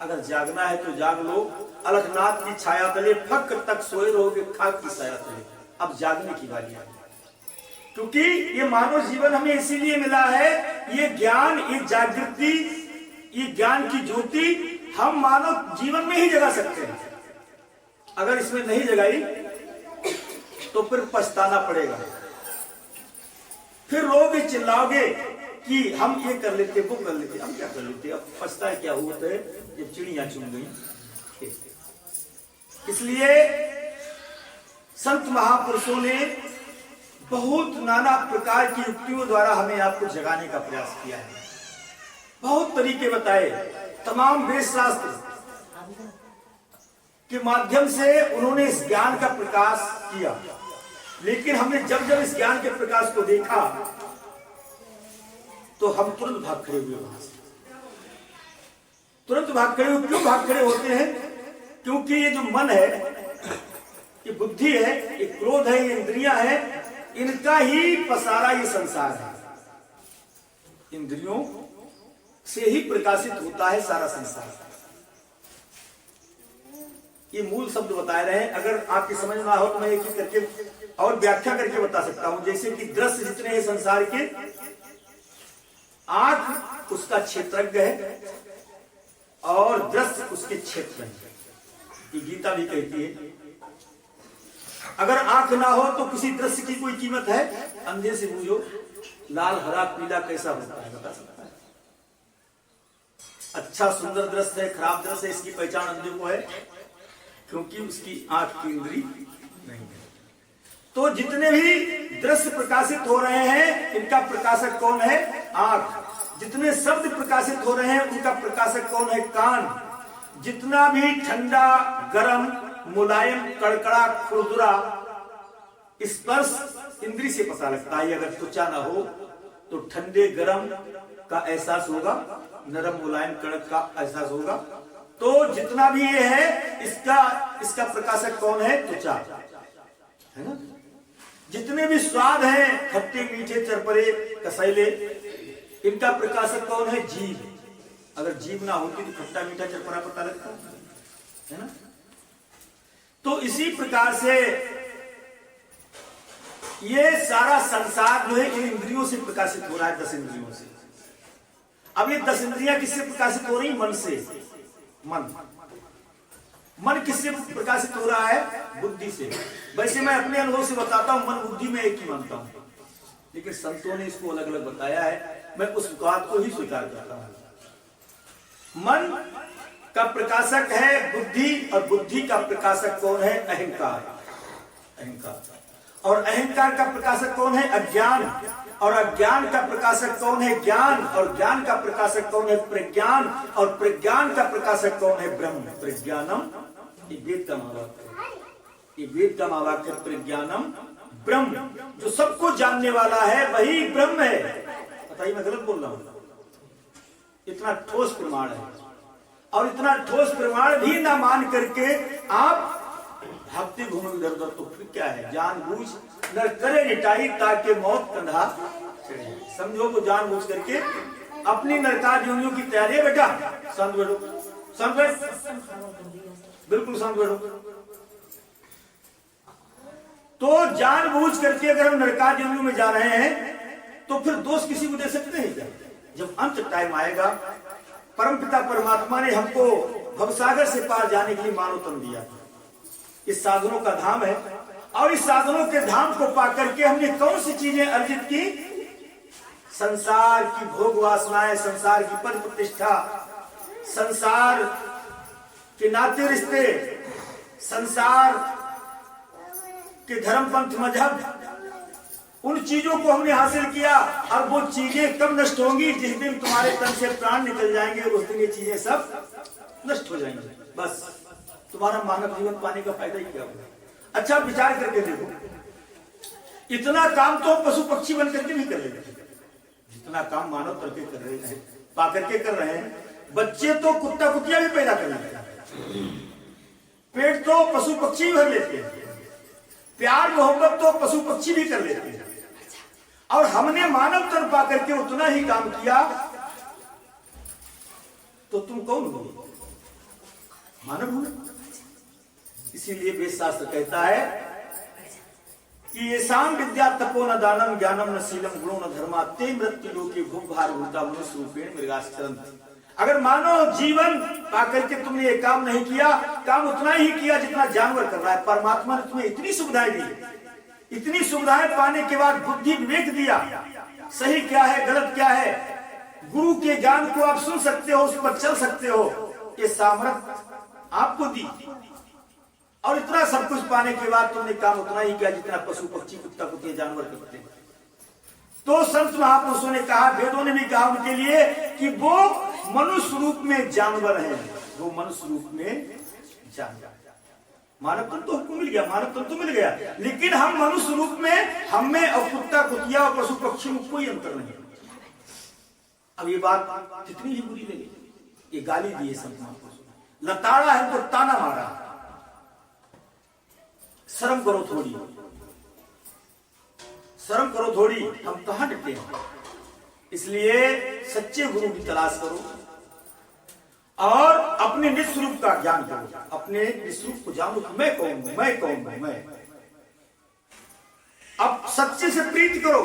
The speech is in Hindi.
अगर जागना है तो जाग लो, अलखनाथ की छाया तले फक तक सोए रहोगे खाक की साया तले। अब जागने की बारी है, क्योंकि ये मानव जीवन हमें इसीलिए मिला है, ये ज्ञान, ये जागृति, ये ज्ञान की ज्योति हम मानव जीवन में ही जगा सकते हैं। अगर इसमें नहीं जगाई तो फिर पछताना पड़ेगा, फिर रोगे चिल्लाओगे कि हम ये कर लेते, वो कर लेते, हम क्या कर लेते, अब पछताए क्या होता है जब चिड़ियां चुन गई। इसलिए संत महापुरुषों ने बहुत नाना प्रकार की युक्तियों द्वारा हमें आपको जगाने का प्रयास किया है, बहुत तरीके बताए, तमाम वेद शास्त्र के माध्यम से उन्होंने इस ज्ञान का प्रकाश किया। लेकिन हमने जब जब इस ज्ञान के प्रकाश को देखा तो हम तुरंत भाग खड़े हुए, वहां से तुरंत भाग खड़े हुए। क्यों भाग खड़े होते हैं? क्योंकि ये जो मन है, ये बुद्धि है, ये क्रोध है, ये इंद्रियां है, इनका ही पसारा ये संसार है। इंद्रियों से ही प्रकाशित होता है सारा संसार। ये मूल शब्द बताए रहे हैं, अगर आपकी समझ ना हो तो मैं एक करके और व्याख्या करके बता सकता हूं। जैसे कि दृश्य जितने हैं संसार के, आंख उसका क्षेत्रज्ञ है और दृश्य उसके क्षेत्र है। ये गीता भी कहती है, अगर आंख ना हो तो किसी दृश्य की कोई कीमत है? अंधे से पूछो लाल हरा पीला कैसा होता है, बता सकता है? अच्छा सुंदर दृश्य है, खराब दृश्य है, इसकी पहचान अंधे को है, क्योंकि उसकी आंख की इंद्री नहीं है। तो जितने भी दृश्य प्रकाशित हो रहे हैं, इनका प्रकाशक कौन है? आंख। जितने शब्द प्रकाशित हो रहे हैं, उनका प्रकाशक कौन है? कान। जितना भी ठंडा, गरम, मुलायम, कड़कड़ा, खुरदुरा स्पर्श इंद्री से पता लगता है। अगर त्वचा ना हो तो ठंडे गरम का एहसास होगा, नरम मुलायम कड़क का एहसास होगा। तो जितना भी ये है, इसका प्रकाशक कौन है? त्वचा, है ना। जितने भी स्वाद हैं, खट्टे मीठे चरपरे कसैले, इनका प्रकाशक कौन है? जीभ। अगर जीभ ना होती तो खट्टा मीठा चरपरा पता लगता है ना। तो इसी प्रकार से ये सारा संसार जो है इन इंद्रियों से प्रकाशित हो रहा है, 10 इंद्रियों से। अब ये 10 इंद्रियां किससे प्रकाशित हो रही? मन से। मन किससे प्रकाशित हो रहा है? बुद्धि से। वैसे मैं अपने अनुभव से बताता हूं, मन बुद्धि में एक ही मानता हूं, लेकिन संतों ने इसको अलग अलग बताया है, मैं उस बात को ही स्वीकार करता हूं। मन का प्रकाशक है बुद्धि, और बुद्धि का प्रकाशक कौन है? अहंकार। और अहंकार का प्रकाशक कौन है? अज्ञान। और अज्ञान का प्रकाशक कौन है? ज्ञान। और ज्ञान का प्रकाशक कौन है? प्रज्ञान। और प्रज्ञान का प्रकाशक कौन है? ब्रह्म। प्रज्ञानम, ये वेद का महावाक्य है, ये वेद का महावाक्य है, प्रज्ञानम ब्रह्म। जो सबको जानने वाला है वही ब्रह्म है। बताइए मैं गलत बोल रहा हूं? इतना ठोस प्रमाण है, और इतना ठोस प्रमाण भी ना मान करके आप भागते घूमे इधर उधर, तो फिर क्या है? जानबूझ न करे रिटाई ताकि मौत कंधा चढ़े। समझो तो जानबूझ करके अपनी नरकाज योनियों की तैयारी है। बेटा शांत बैठो, शांत बैठ, बिल्कुल शांत बैठो। तो जानबूझ करके अगर हम नरकाज योनियों में जा रहे हैं तो फिर दोष किसी को दे सकते हैं क्या? जब अंत टाइम आएगा, परमपिता परमात्मा ने हमको भवसागर से पार जाने के लिए मानव तन दिया। इस साधनों का धाम है, और इस साधनों के धाम को पाकर के हमने कौन सी चीजें अर्जित की? संसार की भोग वासनाएं, संसार की पद प्रतिष्ठा, संसार के नाते रिश्ते, संसार के धर्म पंथ मजहब, उन चीजों को हमने हासिल किया। और वो चीजें कब नष्ट होंगी? जिस दिन तुम्हारे तन से प्राण निकल जाएंगे, उस दिन ये चीजें सब नष्ट हो जाएंगी। बस तुम्हारा मानव जीवन पाने का फायदा ही क्या होगा? अच्छा विचार करके देखो, इतना काम तो पशु पक्षी बन करके भी कर लेते, जितना काम मानव करके कर रहे हैं, पा करके कर रहे हैं। बच्चे तो कुत्ता कुतिया भी पैदा कर लेते हैं, पेट तो पशु पक्षी भर लेते हैं, प्यार मोहब्बत तो पशु पक्षी भी कर लेते हैं। और हमने मानव तन पा करके उतना ही काम किया, तो तुम कौन हो? मानव हूं। इसीलिए वेद शास्त्र कहता है कि ये शाम विद्या तपो न दानम ज्ञानम न शीलम गुणो न धर्मा ते मृत्यु लोके भूख भार भूता मनुष्य रूपेण मृगाश्चरण। अगर मानो जीवन पाकर के तुमने ये काम नहीं किया, काम उतना ही किया जितना जानवर कर रहा है। परमात्मा ने तुम्हें इतनी सुविधाएं दी, इतनी सुविधाएं पाने के बाद बुद्धि विवेक दिया, सही क्या है गलत क्या है, गुरु के ज्ञान को आप सुन सकते हो, उस पर चल सकते हो, ये सामर्थ्य आपको दी। और इतना सब कुछ पाने के बाद तुमने काम उतना ही किया जितना पशु पक्षी कुत्ता कुत्ते जानवर करते हैं। तो संत महापुरुषों ने कहा, वेदों ने भी कहा उनके लिए कि वो मनुष्य रूप में जानवर हैं, वो मनुष्य रूप में जानवर। मानव तन तो हमको मिल गया, मानव तन तो मिल गया, लेकिन हम मनुष्य रूप में, हम में और कुत्ता कुतिया और पशु पक्षी में कोई अंतर नहीं। अब ये बात कितनी ही बुरी लगी, ये गाली दी है संत महापुरुषों ने, लताड़ा है तो ताना मारा। शर्म करो थोड़ी, शर्म करो थोड़ी, हम कहां डटे हैं। इसलिए सच्चे गुरु की तलाश करो और अपने निस्वरूप का ज्ञान करो, अपने निस्वरूप को जानो कि मैं कौन हूं, मैं कौन हूं, मैं। अब सच्चे से प्रीति करो,